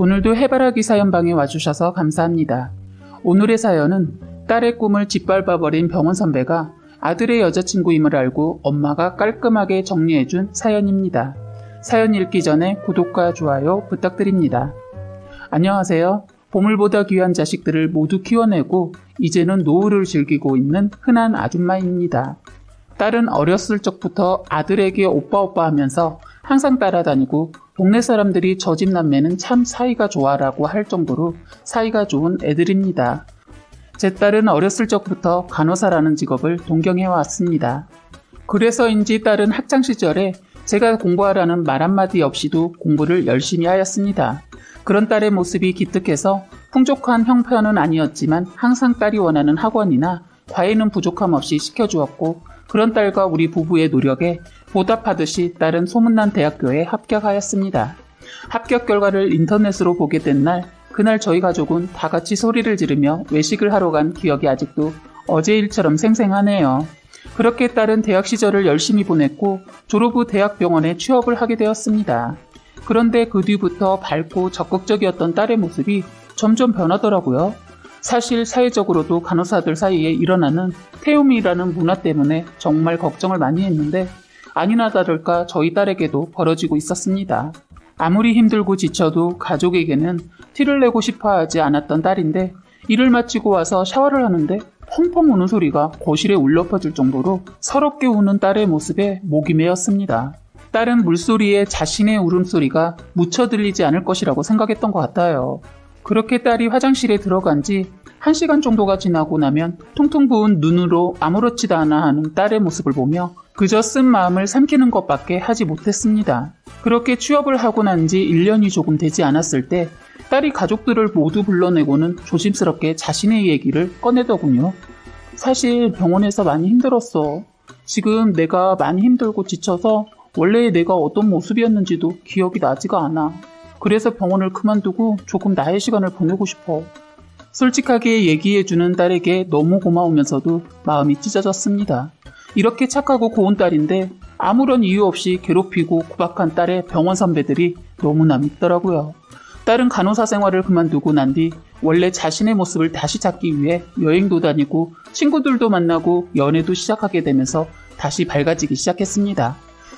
오늘도 해바라기 사연방에 와주셔서 감사합니다. 오늘의 사연은 딸의 꿈을 짓밟아버린 병원 선배가 아들의 여자친구임을 알고 엄마가 깔끔하게 정리해준 사연입니다. 사연 읽기 전에 구독과 좋아요 부탁드립니다. 안녕하세요. 보물보다 귀한 자식들을 모두 키워내고 이제는 노후를 즐기고 있는 흔한 아줌마입니다. 딸은 어렸을 적부터 아들에게 오빠 하면서 항상 따라다니고 동네 사람들이 저 집 남매는 참 사이가 좋아라고 할 정도로 사이가 좋은 애들입니다. 제 딸은 어렸을 적부터 간호사라는 직업을 동경해왔습니다. 그래서인지 딸은 학창 시절에 제가 공부하라는 말 한마디 없이도 공부를 열심히 하였습니다. 그런 딸의 모습이 기특해서 풍족한 형편은 아니었지만 항상 딸이 원하는 학원이나 과외는 부족함 없이 시켜주었고 그런 딸과 우리 부부의 노력에 보답하듯이 딸은 소문난 대학교에 합격하였습니다. 합격 결과를 인터넷으로 보게 된 날, 그날 저희 가족은 다 같이 소리를 지르며 외식을 하러 간 기억이 아직도 어제 일처럼 생생하네요. 그렇게 딸은 대학 시절을 열심히 보냈고 졸업 후 대학병원에 취업을 하게 되었습니다. 그런데 그 뒤부터 밝고 적극적이었던 딸의 모습이 점점 변하더라고요. 사실 사회적으로도 간호사들 사이에 일어나는 태움이라는 문화 때문에 정말 걱정을 많이 했는데 아니나 다를까 저희 딸에게도 벌어지고 있었습니다. 아무리 힘들고 지쳐도 가족에게는 티를 내고 싶어 하지 않았던 딸인데 일을 마치고 와서 샤워를 하는데 펑펑 우는 소리가 거실에 울려 퍼질 정도로 서럽게 우는 딸의 모습에 목이 메었습니다. 딸은 물소리에 자신의 울음소리가 묻혀 들리지 않을 것이라고 생각했던 것 같아요. 그렇게 딸이 화장실에 들어간 지 1시간 정도가 지나고 나면 퉁퉁 부은 눈으로 아무렇지도 않아 하는 딸의 모습을 보며 그저 쓴 마음을 삼키는 것밖에 하지 못했습니다. 그렇게 취업을 하고 난 지 1년이 조금 되지 않았을 때 딸이 가족들을 모두 불러내고는 조심스럽게 자신의 얘기를 꺼내더군요. 사실 병원에서 많이 힘들었어. 지금 내가 많이 힘들고 지쳐서 원래 내가 어떤 모습이었는지도 기억이 나지가 않아. 그래서 병원을 그만두고 조금 나의 시간을 보내고 싶어. 솔직하게 얘기해주는 딸에게 너무 고마우면서도 마음이 찢어졌습니다. 이렇게 착하고 고운 딸인데 아무런 이유 없이 괴롭히고 구박한 딸의 병원 선배들이 너무나 밉더라고요. 딸은 간호사 생활을 그만두고 난 뒤 원래 자신의 모습을 다시 찾기 위해 여행도 다니고 친구들도 만나고 연애도 시작하게 되면서 다시 밝아지기 시작했습니다.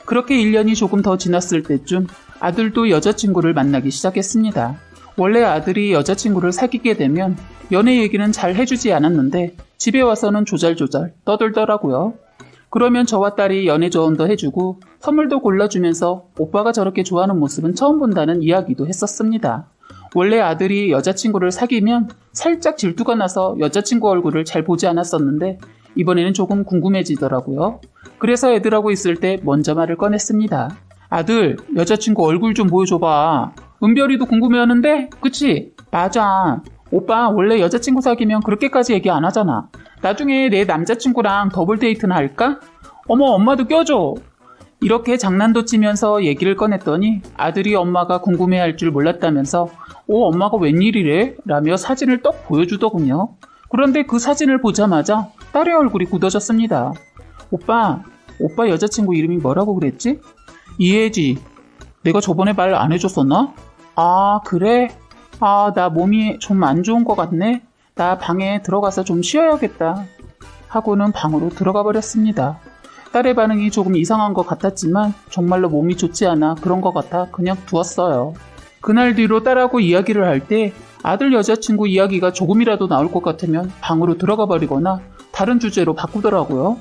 그렇게 1년이 조금 더 지났을 때쯤 아들도 여자친구를 만나기 시작했습니다. 원래 아들이 여자친구를 사귀게 되면 연애 얘기는 잘 해주지 않았는데 집에 와서는 조잘조잘 떠들더라고요. 그러면 저와 딸이 연애 조언도 해주고 선물도 골라주면서 오빠가 저렇게 좋아하는 모습은 처음 본다는 이야기도 했었습니다. 원래 아들이 여자친구를 사귀면 살짝 질투가 나서 여자친구 얼굴을 잘 보지 않았었는데 이번에는 조금 궁금해지더라고요. 그래서 애들하고 있을 때 먼저 말을 꺼냈습니다. 아들, 여자친구 얼굴 좀 보여줘봐. 은별이도 궁금해하는데? 그치? 맞아. 오빠 원래 여자친구 사귀면 그렇게까지 얘기 안 하잖아. 나중에 내 남자친구랑 더블 데이트나 할까? 어머, 엄마도 껴줘. 이렇게 장난도 치면서 얘기를 꺼냈더니 아들이 엄마가 궁금해할 줄 몰랐다면서 엄마가 웬일이래? 라며 사진을 떡 보여주더군요. 그런데 그 사진을 보자마자 딸의 얼굴이 굳어졌습니다. 오빠 여자친구 이름이 뭐라고 그랬지? 이혜지. 내가 저번에 말 안 해줬었나? 아, 그래? 나 몸이 좀 안 좋은 것 같네. 나 방에 들어가서 좀 쉬어야겠다. 하고는 방으로 들어가 버렸습니다. 딸의 반응이 조금 이상한 것 같았지만 정말로 몸이 좋지 않아 그런 것 같아 그냥 두었어요. 그날 뒤로 딸하고 이야기를 할 때 아들 여자친구 이야기가 조금이라도 나올 것 같으면 방으로 들어가 버리거나 다른 주제로 바꾸더라고요.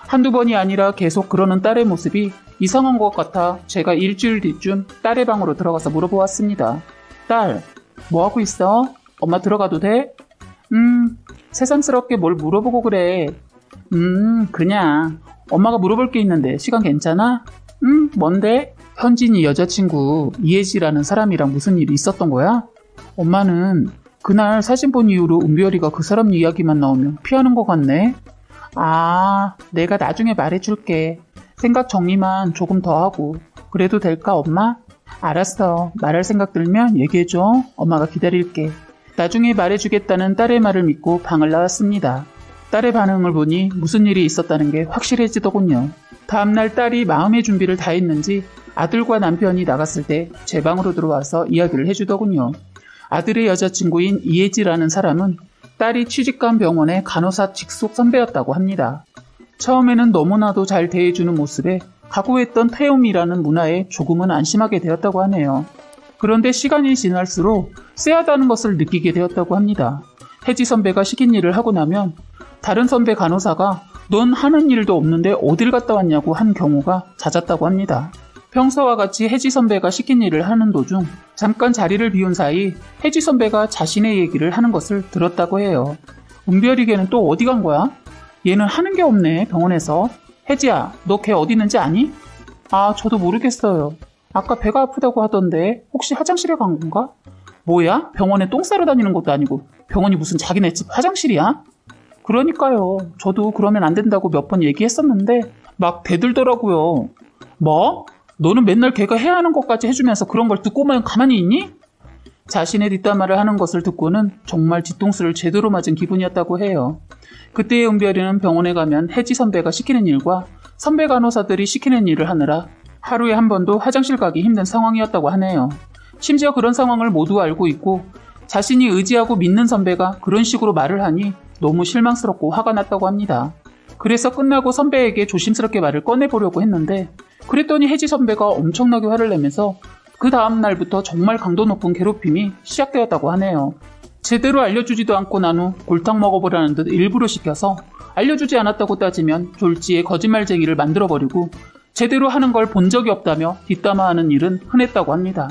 한두 번이 아니라 계속 그러는 딸의 모습이 이상한 것 같아 제가 일주일 뒤쯤 딸의 방으로 들어가서 물어보았습니다. 딸, 뭐하고 있어? 엄마 들어가도 돼? 새삼스럽게 뭘 물어보고 그래. 그냥 엄마가 물어볼 게 있는데 시간 괜찮아? 뭔데? 현진이 여자친구 이혜지라는 사람이랑 무슨 일이 있었던 거야? 엄마는 그날 사진 본 이후로 은별이가 그 사람 이야기만 나오면 피하는 것 같네. 아, 내가 나중에 말해줄게. 생각 정리만 조금 더 하고. 그래도 될까, 엄마? 알았어. 말할 생각 들면 얘기해줘. 엄마가 기다릴게. 나중에 말해주겠다는 딸의 말을 믿고 방을 나왔습니다. 딸의 반응을 보니 무슨 일이 있었다는 게 확실해지더군요. 다음날 딸이 마음의 준비를 다 했는지 아들과 남편이 나갔을 때 제 방으로 들어와서 이야기를 해주더군요. 아들의 여자친구인 이혜지라는 사람은 딸이 취직한 병원의 간호사 직속 선배였다고 합니다. 처음에는 너무나도 잘 대해주는 모습에 각오했던 태움이라는 문화에 조금은 안심하게 되었다고 하네요. 그런데 시간이 지날수록 쎄하다는 것을 느끼게 되었다고 합니다. 혜지 선배가 시킨 일을 하고 나면 다른 선배 간호사가 넌 하는 일도 없는데 어딜 갔다 왔냐고 한 경우가 잦았다고 합니다. 평소와 같이 혜지 선배가 시킨 일을 하는 도중 잠깐 자리를 비운 사이 혜지 선배가 자신의 얘기를 하는 것을 들었다고 해요. 은별이 걔는 또 어디 간 거야? 얘는 하는 게 없네, 병원에서. 혜지야, 너 걔 어디 있는지 아니? 아, 저도 모르겠어요. 아까 배가 아프다고 하던데 혹시 화장실에 간 건가? 뭐야? 병원에 똥 싸러 다니는 것도 아니고 병원이 무슨 자기네 집 화장실이야? 그러니까요. 저도 그러면 안 된다고 몇 번 얘기했었는데 막 대들더라고요. 뭐? 너는 맨날 걔가 해야 하는 것까지 해주면서 그런 걸 듣고만 가만히 있니? 자신의 뒷담화를 하는 것을 듣고는 정말 뒤통수를 제대로 맞은 기분이었다고 해요. 그때의 은별이는 병원에 가면 혜지 선배가 시키는 일과 선배 간호사들이 시키는 일을 하느라 하루에 한 번도 화장실 가기 힘든 상황이었다고 하네요. 심지어 그런 상황을 모두 알고 있고 자신이 의지하고 믿는 선배가 그런 식으로 말을 하니 너무 실망스럽고 화가 났다고 합니다. 그래서 끝나고 선배에게 조심스럽게 말을 꺼내보려고 했는데 그랬더니 혜지 선배가 엄청나게 화를 내면서 그 다음 날부터 정말 강도 높은 괴롭힘이 시작되었다고 하네요. 제대로 알려주지도 않고 난 후 골탕 먹어보라는 듯 일부러 시켜서 알려주지 않았다고 따지면 졸지에 거짓말쟁이를 만들어버리고 제대로 하는 걸 본 적이 없다며 뒷담화하는 일은 흔했다고 합니다.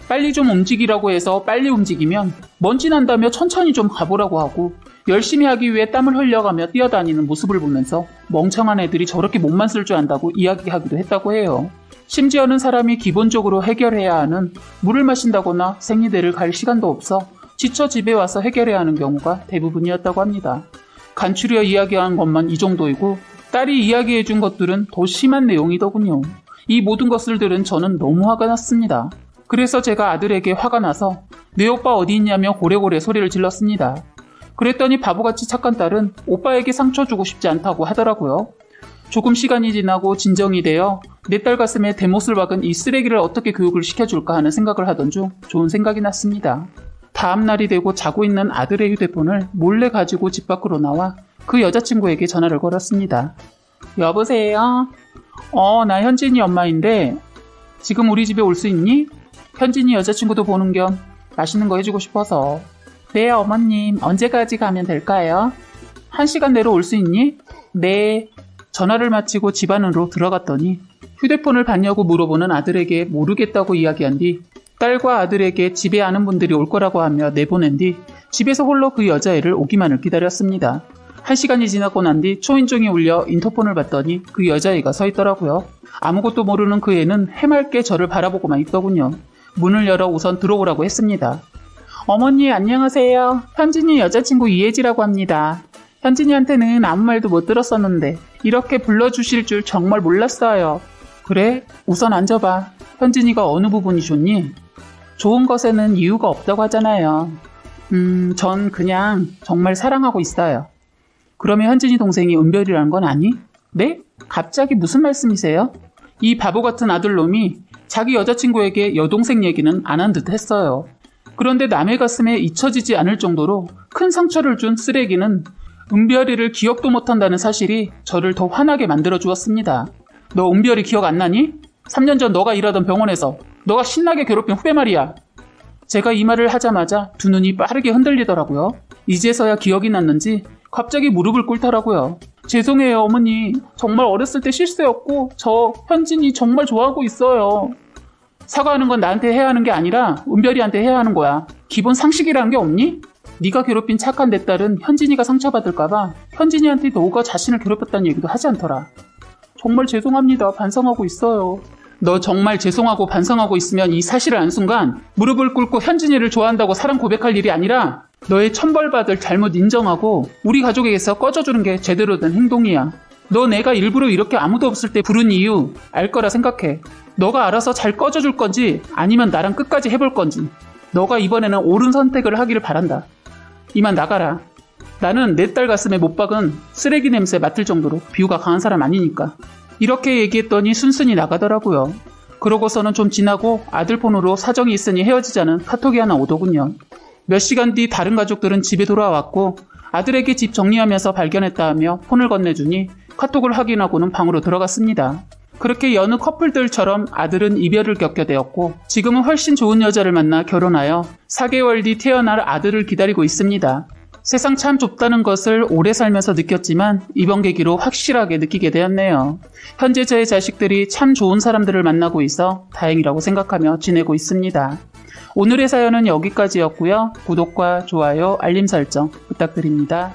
빨리 좀 움직이라고 해서 빨리 움직이면 먼지 난다며 천천히 좀 가보라고 하고 열심히 하기 위해 땀을 흘려가며 뛰어다니는 모습을 보면서 멍청한 애들이 저렇게 몸만 쓸 줄 안다고 이야기하기도 했다고 해요. 심지어는 사람이 기본적으로 해결해야 하는 물을 마신다거나 생리대를 갈 시간도 없어 지쳐 집에 와서 해결해야 하는 경우가 대부분이었다고 합니다. 간추려 이야기한 것만 이 정도이고 딸이 이야기해준 것들은 더 심한 내용이더군요. 이 모든 것을 들은 저는 너무 화가 났습니다. 그래서 제가 아들에게 화가 나서 내 오빠 어디 있냐며 고래고래 소리를 질렀습니다. 그랬더니 바보같이 착한 딸은 오빠에게 상처 주고 싶지 않다고 하더라고요. 조금 시간이 지나고 진정이 되어 내 딸 가슴에 대못을 박은 이 쓰레기를 어떻게 교육을 시켜줄까 하는 생각을 하던 중 좋은 생각이 났습니다. 다음 날이 되고 자고 있는 아들의 휴대폰을 몰래 가지고 집 밖으로 나와 그 여자친구에게 전화를 걸었습니다. 여보세요? 나 현진이 엄마인데 지금 우리 집에 올 수 있니? 현진이 여자친구도 보는 겸 맛있는 거 해주고 싶어서. 네, 어머님. 언제까지 가면 될까요? 1시간 내로 올 수 있니? 네. 전화를 마치고 집 안으로 들어갔더니 휴대폰을 봤냐고 물어보는 아들에게 모르겠다고 이야기한 뒤 딸과 아들에게 집에 아는 분들이 올 거라고 하며 내보낸 뒤 집에서 홀로 그 여자애를 오기만을 기다렸습니다. 1시간이 지나고 난 뒤 초인종이 울려 인터폰을 봤더니 그 여자애가 서 있더라고요. 아무것도 모르는 그 애는 해맑게 저를 바라보고만 있더군요. 문을 열어 우선 들어오라고 했습니다. 어머니 안녕하세요. 현진이 여자친구 이혜지라고 합니다. 현진이한테는 아무 말도 못 들었었는데 이렇게 불러주실 줄 정말 몰랐어요. 그래? 우선 앉아봐. 현진이가 어느 부분이 좋니? 좋은 것에는 이유가 없다고 하잖아요. 전 그냥 정말 사랑하고 있어요. 그러면 현진이 동생이 은별이라는 건 아니? 네? 갑자기 무슨 말씀이세요? 이 바보 같은 아들놈이 자기 여자친구에게 여동생 얘기는 안 한 듯 했어요. 그런데 남의 가슴에 잊혀지지 않을 정도로 큰 상처를 준 쓰레기는 은별이를 기억도 못한다는 사실이 저를 더 화나게 만들어 주었습니다. 너 은별이 기억 안 나니? 3년 전 너가 일하던 병원에서 너가 신나게 괴롭힌 후배 말이야. 제가 이 말을 하자마자 두 눈이 빠르게 흔들리더라고요. 이제서야 기억이 났는지 갑자기 무릎을 꿇더라고요. 죄송해요 어머니. 정말 어렸을 때 실수였고 저 현진이 정말 좋아하고 있어요. 사과하는 건 나한테 해야 하는 게 아니라 은별이한테 해야 하는 거야. 기본 상식이라는 게 없니? 네가 괴롭힌 착한 내 딸은 현진이가 상처받을까봐 현진이한테 너가 자신을 괴롭혔다는 얘기도 하지 않더라. 정말 죄송합니다. 반성하고 있어요. 너 정말 죄송하고 반성하고 있으면 이 사실을 안 순간 무릎을 꿇고 현진이를 좋아한다고 사랑 고백할 일이 아니라 너의 천벌받을 잘못 인정하고 우리 가족에게서 꺼져주는 게 제대로 된 행동이야. 너 내가 일부러 이렇게 아무도 없을 때 부른 이유 알 거라 생각해. 너가 알아서 잘 꺼져줄 건지 아니면 나랑 끝까지 해볼 건지 너가 이번에는 옳은 선택을 하기를 바란다. 이만 나가라. 나는 내 딸 가슴에 못 박은 쓰레기 냄새 맡을 정도로 비유가 강한 사람 아니니까. 이렇게 얘기했더니 순순히 나가더라고요. 그러고서는 좀 지나고 아들 폰으로 사정이 있으니 헤어지자는 카톡이 하나 오더군요. 몇 시간 뒤 다른 가족들은 집에 돌아왔고 아들에게 집 정리하면서 발견했다 하며 폰을 건네주니 카톡을 확인하고는 방으로 들어갔습니다. 그렇게 여느 커플들처럼 아들은 이별을 겪게 되었고 지금은 훨씬 좋은 여자를 만나 결혼하여 4개월 뒤 태어날 아들을 기다리고 있습니다. 세상 참 좁다는 것을 오래 살면서 느꼈지만 이번 계기로 확실하게 느끼게 되었네요. 현재 저의 자식들이 참 좋은 사람들을 만나고 있어 다행이라고 생각하며 지내고 있습니다. 오늘의 사연은 여기까지였고요. 구독과 좋아요, 알림 설정 부탁드립니다.